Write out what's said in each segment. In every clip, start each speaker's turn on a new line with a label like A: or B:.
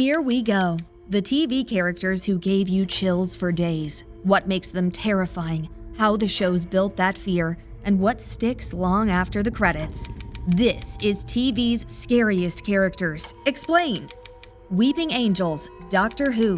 A: Here we go. The TV characters who gave you chills for days. What makes them terrifying, how the shows built that fear, and what sticks long after the credits. This is TV's Scariest Characters, explained. Weeping Angels, Doctor Who.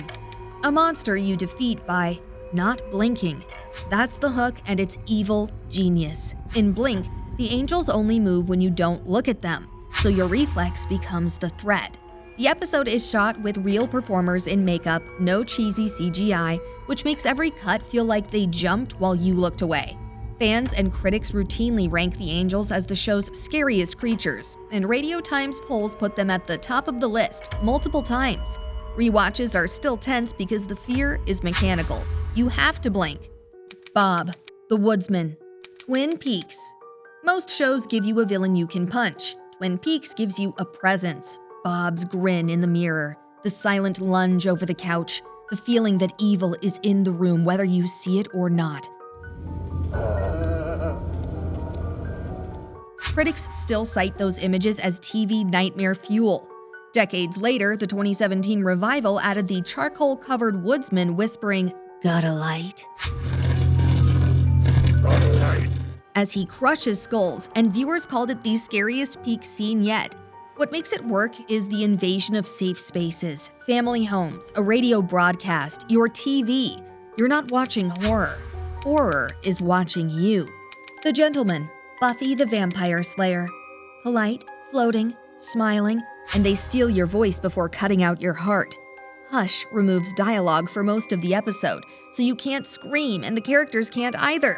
A: A monster you defeat by not blinking. That's the hook, and it's evil genius. In Blink, the angels only move when you don't look at them, so your reflex becomes the threat. The episode is shot with real performers in makeup, no cheesy CGI, which makes every cut feel like they jumped while you looked away. Fans and critics routinely rank the angels as the show's scariest creatures, and Radio Times polls put them at the top of the list multiple times. Rewatches are still tense because the fear is mechanical. You have to blink. Bob, the Woodsman. Twin Peaks. Most shows give you a villain you can punch. Twin Peaks gives you a presence. Bob's grin in the mirror, the silent lunge over the couch, the feeling that evil is in the room whether you see it or not. Critics still cite those images as TV nightmare fuel. Decades later, the 2017 revival added the charcoal-covered woodsman whispering, "Got a light?" as he crushes skulls, and viewers called it the scariest peak scene yet. What makes it work is the invasion of safe spaces, family homes, a radio broadcast, your TV. You're not watching horror. Horror is watching you. The Gentleman, Buffy the Vampire Slayer. Polite, floating, smiling, and they steal your voice before cutting out your heart. Hush removes dialogue for most of the episode, so you can't scream and the characters can't either.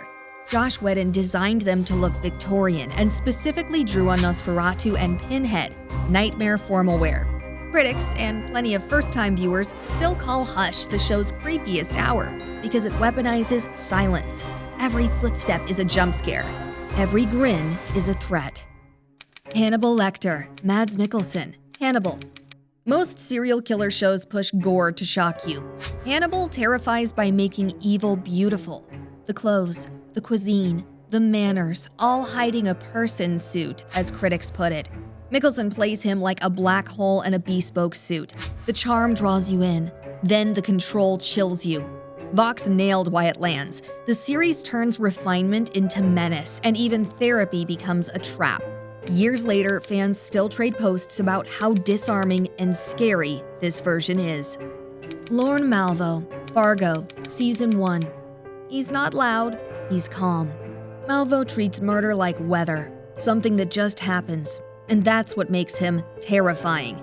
A: Josh Whedon designed them to look Victorian and specifically drew on Nosferatu and Pinhead, nightmare formal wear. Critics, and plenty of first-time viewers, still call Hush the show's creepiest hour because it weaponizes silence. Every footstep is a jump scare. Every grin is a threat. Hannibal Lecter, Mads Mikkelsen, Hannibal. Most serial killer shows push gore to shock you. Hannibal terrifies by making evil beautiful. The clothes, the cuisine, the manners, all hiding a person suit, as critics put it. Mikkelsen plays him like a black hole in a bespoke suit. The charm draws you in, then the control chills you. Vox nailed why it lands. The series turns refinement into menace, and even therapy becomes a trap. Years later, fans still trade posts about how disarming and scary this version is. Lorne Malvo, Fargo, Season 1. He's not loud, he's calm. Malvo treats murder like weather, something that just happens, and that's what makes him terrifying.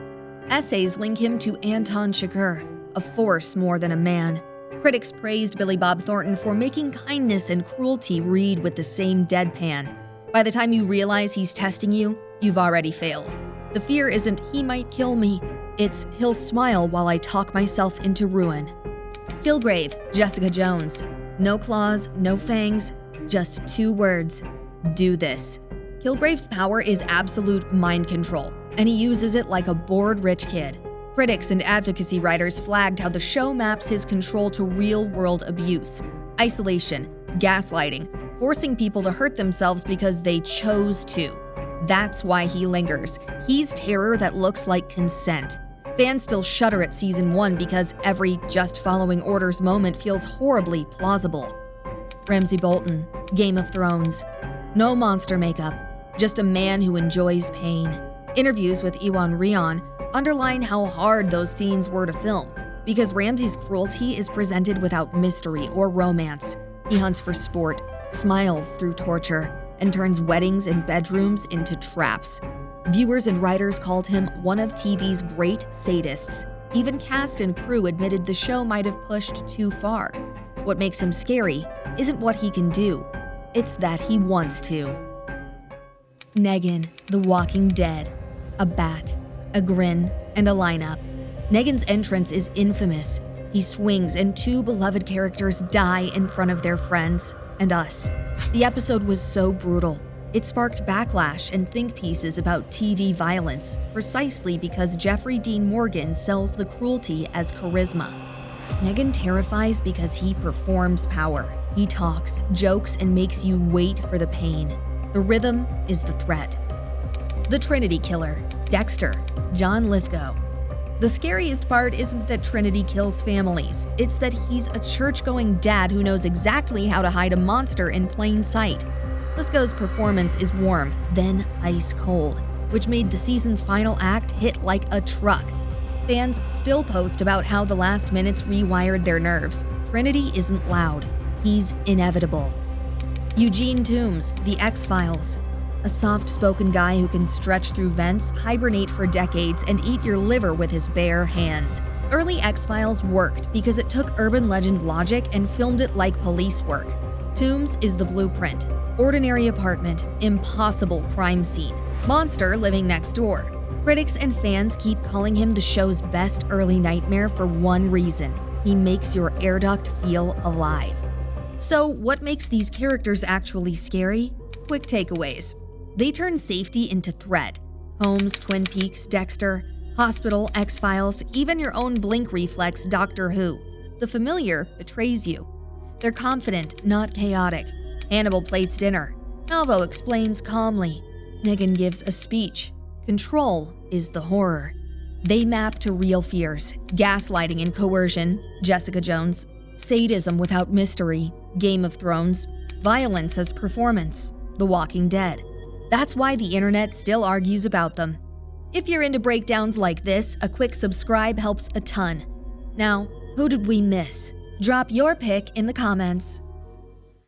A: Essays link him to Anton Chigurh, a force more than a man. Critics praised Billy Bob Thornton for making kindness and cruelty read with the same deadpan. By the time you realize he's testing you, you've already failed. The fear isn't "he might kill me," it's "he'll smile while I talk myself into ruin." Kilgrave, Jessica Jones. No claws, no fangs, just 2 words: do this. Kilgrave's power is absolute mind control, and he uses it like a bored rich kid. Critics and advocacy writers flagged how the show maps his control to real-world abuse, isolation, gaslighting, forcing people to hurt themselves because they chose to. That's why he lingers. He's terror that looks like consent. Fans still shudder at Season 1 because every just following orders moment feels horribly plausible. Ramsay Bolton, Game of Thrones. No monster makeup, just a man who enjoys pain. Interviews with Iwan Rheon underline how hard those scenes were to film, because Ramsay's cruelty is presented without mystery or romance. He hunts for sport, smiles through torture, and turns weddings and bedrooms into traps. Viewers and writers called him one of TV's great sadists. Even cast and crew admitted the show might have pushed too far. What makes him scary isn't what he can do, it's that he wants to. Negan, The Walking Dead. A bat, a grin, and a lineup. Negan's entrance is infamous. He swings and 2 beloved characters die in front of their friends and us. The episode was so brutal. It sparked backlash and think pieces about TV violence, precisely because Jeffrey Dean Morgan sells the cruelty as charisma. Negan terrifies because he performs power. He talks, jokes, and makes you wait for the pain. The rhythm is the threat. The Trinity Killer, Dexter, John Lithgow. The scariest part isn't that Trinity kills families, it's that he's a church-going dad who knows exactly how to hide a monster in plain sight. Lithgow's performance is warm, then ice cold, which made the season's final act hit like a truck. Fans still post about how the last minutes rewired their nerves. Trinity isn't loud, he's inevitable. Eugene Toombs, The X-Files. A soft-spoken guy who can stretch through vents, hibernate for decades, and eat your liver with his bare hands. Early X-Files worked because it took urban legend logic and filmed it like police work. Toombs is the blueprint. Ordinary apartment, impossible crime scene, monster living next door. Critics and fans keep calling him the show's best early nightmare for one reason: he makes your air duct feel alive. So, what makes these characters actually scary? Quick takeaways. They turn safety into threat. Holmes, Twin Peaks, Dexter, Hospital, X-Files, even your own blink reflex, Doctor Who. The familiar betrays you. They're confident, not chaotic. Hannibal plates dinner. Alvo explains calmly. Negan gives a speech. Control is the horror. They map to real fears. Gaslighting and coercion, Jessica Jones. Sadism without mystery, Game of Thrones. Violence as performance, The Walking Dead. That's why the internet still argues about them. If you're into breakdowns like this, a quick subscribe helps a ton. Now, who did we miss? Drop your pick in the comments.